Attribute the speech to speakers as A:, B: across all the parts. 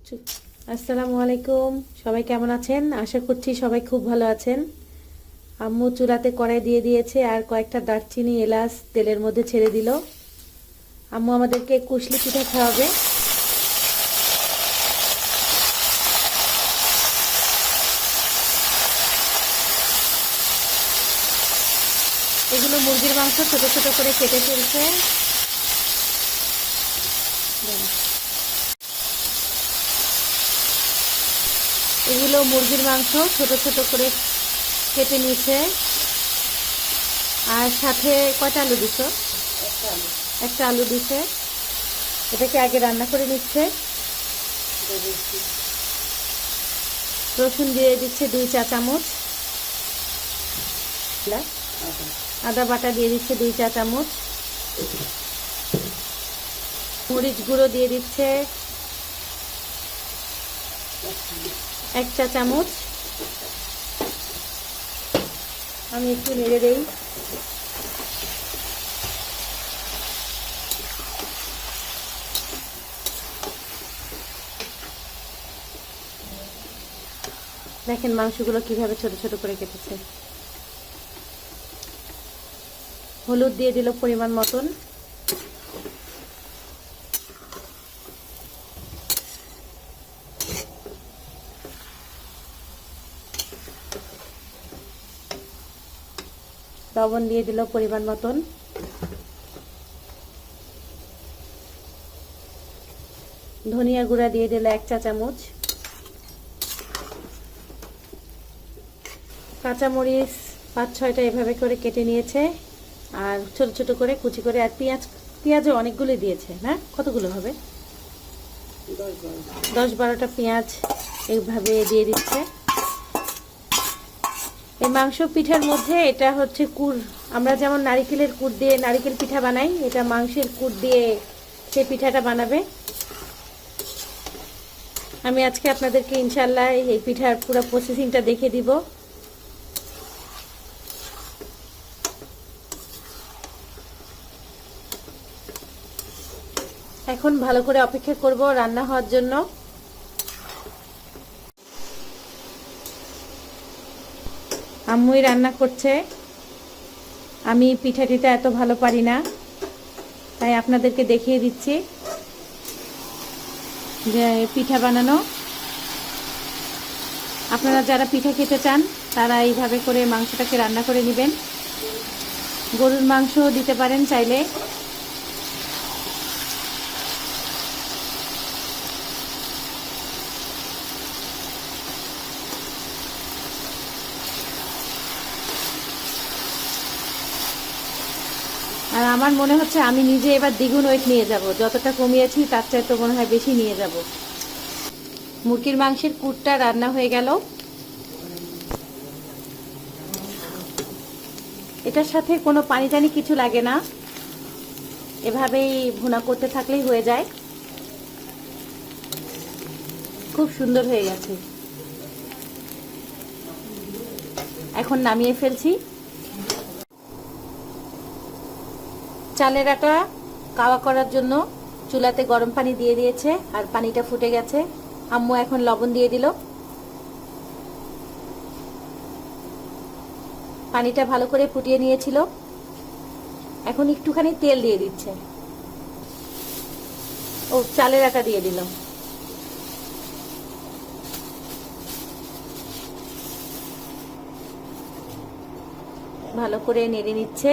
A: আসসালামু আলাইকুম। সবাই কেমন আছেন? আশা করছি সবাই খুব ভালো আছেন। আম্মু চুলাতে কড়াই দিয়ে দিয়েছে আর কয়েকটা দারচিনি এলাচ তেলের মধ্যে ছেড়ে দিল। আম্মু আমাদেরকে কুশলি পিঠা খাওয়াবে। এগুলো মুরগির মাংস ছোট ছোট করে কেটে ফেলছে। এগুলো মুরগির মাংস ছোট ছোট করে কেটে নিয়েছে। আর সাথে কয়টা আলু দিছো? একটা আলু দিছে। এটাকে আগে রান্না করে নিচ্ছে। রসুন দিয়ে দিচ্ছে 2 চা চামচ। আদা বাটা দিয়ে দিচ্ছে 2 চা চামচ। মরিচ গুঁড়ো দিয়ে দিচ্ছে 1 চা চামচ। আমি একটু নেড়ে দেই। দেখেন মাংসগুলো কিভাবে ছোট ছোট করে কেটেছে। হলুদ দিয়ে দিল পরিমাণ মতন। লবণ দিয়ে দিল পরিমাণ মতন। ধনিয়া গুঁড়া দিয়ে দিল 1 চা চামচ। কাঁচামরিচ 5-6টা এভাবে করে কেটে নিয়েছে আর ছোট ছোট করে কুচি করে। আর পেঁয়াজও অনেকগুলো দিয়েছে না? কতগুলো হবে? 10-12টা পেঁয়াজ এইভাবে দিয়ে দিচ্ছে। এই মাংস পিঠার মধ্যে এটা হচ্ছে কুর। আমরা যেমন নারিকেলের কুর দিয়ে নারিকেল পিঠা বানাই, এটা মাংসের কুর দিয়ে সেই পিঠাটা বানাবে। আমি আজকে আপনাদেরকে ইনশাআল্লাহ এই পিঠার পুরো প্রসেসিংটা দেখে দিব। এখন ভালো করে অপেক্ষা করব রান্না হওয়ার জন্য। আম্মুই রান্না করছে। আমি পিঠাটিটা এত ভালো পারি না, তাই আপনাদেরকে দেখিয়ে দিচ্ছি যে পিঠা বানানো। আপনারা যারা পিঠা খেতে চান তারা এইভাবে করে মাংসটাকে রান্না করে নেবেন। গরুর মাংস দিতে পারেন চাইলে। আর আমার মনে হচ্ছে আমি নিজে এবার দ্বিগুণ ওয়েট নিয়ে যাব। যতটা কমিয়েছি তার চাইতে মনে হয় বেশি নিয়ে যাব। মুরগির মাংসের কুটটা রান্না হয়ে গেল। এটার সাথে কোনো পানি টানি কিছু লাগে না, এভাবেই ভুনা করতে থাকলেই হয়ে যায়। খুব সুন্দর হয়ে গেছে। এখন নামিয়ে ফেলছি। চালের আটা কাওয়া করার জন্য চুলাতে গরম পানি দিয়ে দিয়েছে আর পানিটা ফুটে গেছে। আম্মু এখন লবণ দিয়ে দিল। পানিটা ভালো করে ফুটিয়ে নিয়েছিল। এখন একটুখানি তেল দিয়ে দিচ্ছে। ও চালের আটা দিয়ে দিল। ভালো করে নেড়ে নিচ্ছে।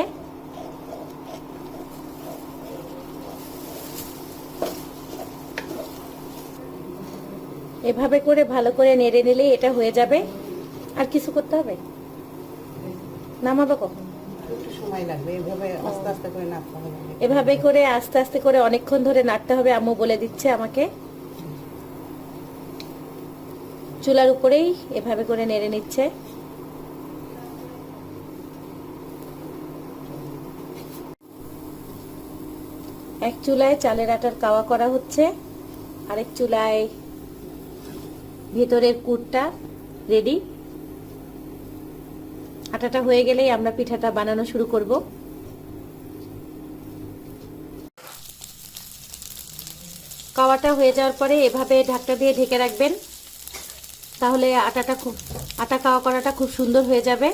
A: এভাবে করে ভালো করে নেড়ে নিলে এটা হয়ে যাবে। আর কিছু করতে হবে? নামাবো কখন?
B: একটু সময় লাগবে। এভাবে আস্তে আস্তে করে নাড়তে হবে।
A: এভাবে করে আস্তে আস্তে করে অনেকক্ষণ ধরে নাড়তে হবে। আম্মু বলে দিচ্ছে আমাকে। চুলার উপরেই এভাবে করে নেড়ে নিচ্ছে। এক চুলায় চালের আটার কাওয়া করা হচ্ছে, আরেক চুলায় ভেতরের কুটটা রেডি। আটাটা হয়ে গেলেই আমরা পিঠাটা বানানো শুরু করব। কাওয়াটা হয়ে যাওয়ার পরে এভাবে ঢাকনা দিয়ে ঢেকে রাখবেন, তাহলে আটা কাওয়া করাটা খুব সুন্দর হয়ে যাবে।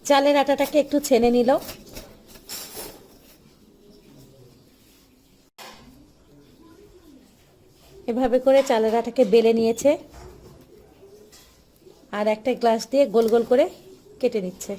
A: চালের আটাটাকে একটু ছেনে নিল। এভাবে করে চালের আটাকে বেলে নিয়েছে আর একটা গ্লাস দিয়ে গোল গোল করে কেটে নিচ্ছে।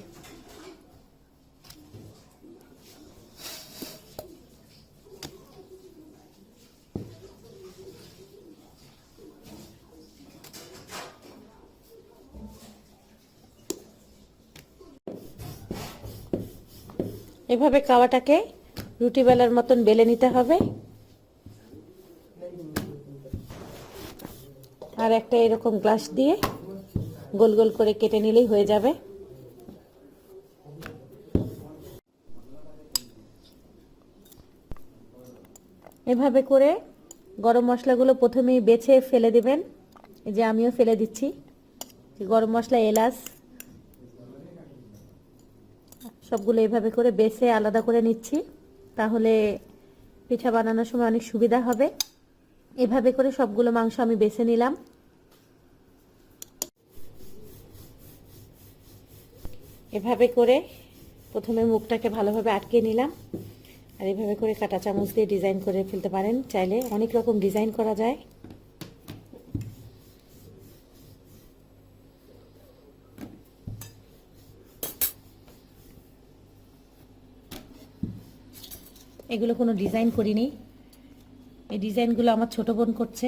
A: এভাবে কাওয়াটাকে রুটি বেলার মতন বেলে নিতে হবে আর একটা এরকম গ্লাস দিয়ে গোল গোল করে কেটে নিলেই হয়ে যাবে। এভাবে করে গরম মশলাগুলো প্রথমেই বেছে ফেলে দিবেন। এই যে আমিও ফেলে দিচ্ছি। গরম মশলা, এলাচ সবগুলো এভাবে করে বেছে আলাদা করে নিচ্ছি, তাহলে পিঠা বানানোর সময় অনেক সুবিধা হবে। এভাবে করে সবগুলো মাংস আমি বেছে নিলাম। এভাবে করে প্রথমে মুখটাকে ভালোভাবে আটকে নিলাম আর এভাবে করে কাঁটা চামচ দিয়ে ডিজাইন করে ফেলতে পারেন। চাইলে অনেক রকম ডিজাইন করা যায়। এগুলো কোনো ডিজাইন করিনি, এই ডিজাইনগুলো আমার ছোট বোন করছে।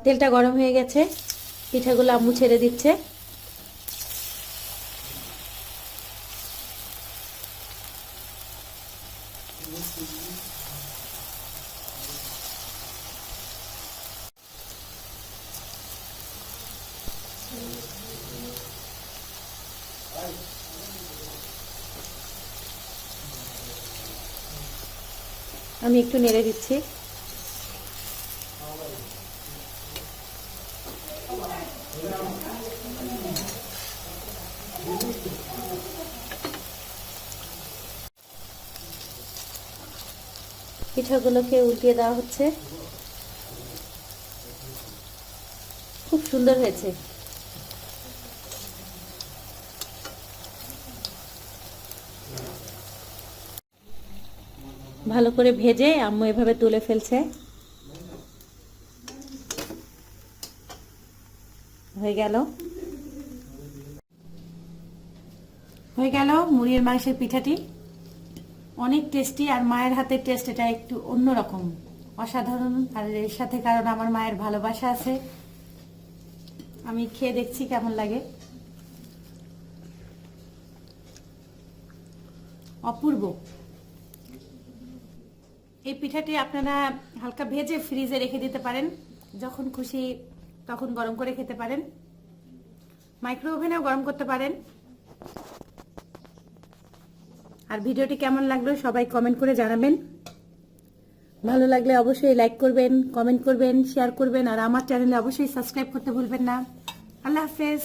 A: তেলটা গরম হয়ে গেছে, পিঠাগুলো আম্মু ছেড়ে দিচ্ছে। আমি একটু নেড়ে দিচ্ছি। পিঠাগুলোকে উল্টিয়ে দেওয়া হচ্ছে। খুব সুন্দর হয়েছে। ভালো করে ভেজে আম্মু এভাবে তুলে ফেলছে। হয়ে গেল মুরগির মাংসের পিঠাটি। অনেক টেস্টি, আর মায়ের হাতের টেস্ট এটা একটু অন্যরকম, অসাধারণ। আর এর সাথে কারণ আমার মায়ের ভালোবাসা আছে। আমি খেয়ে দেখছি কেমন লাগে। অপূর্ব। এই পিঠাটি আপনারা হালকা ভেজে ফ্রিজে রেখে দিতে পারেন, যখন খুশি তখন গরম করে খেতে পারেন। মাইক্রো ওভেনেও গরম করতে পারেন। আর ভিডিওটি কেমন লাগলো সবাই কমেন্ট করে জানাবেন। ভালো লাগলে অবশ্যই লাইক করবেন, কমেন্ট করবেন, শেয়ার করবেন, আর আমার চ্যানেলে অবশ্যই সাবস্ক্রাইব করতে ভুলবেন না। আল্লাহ হাফেজ।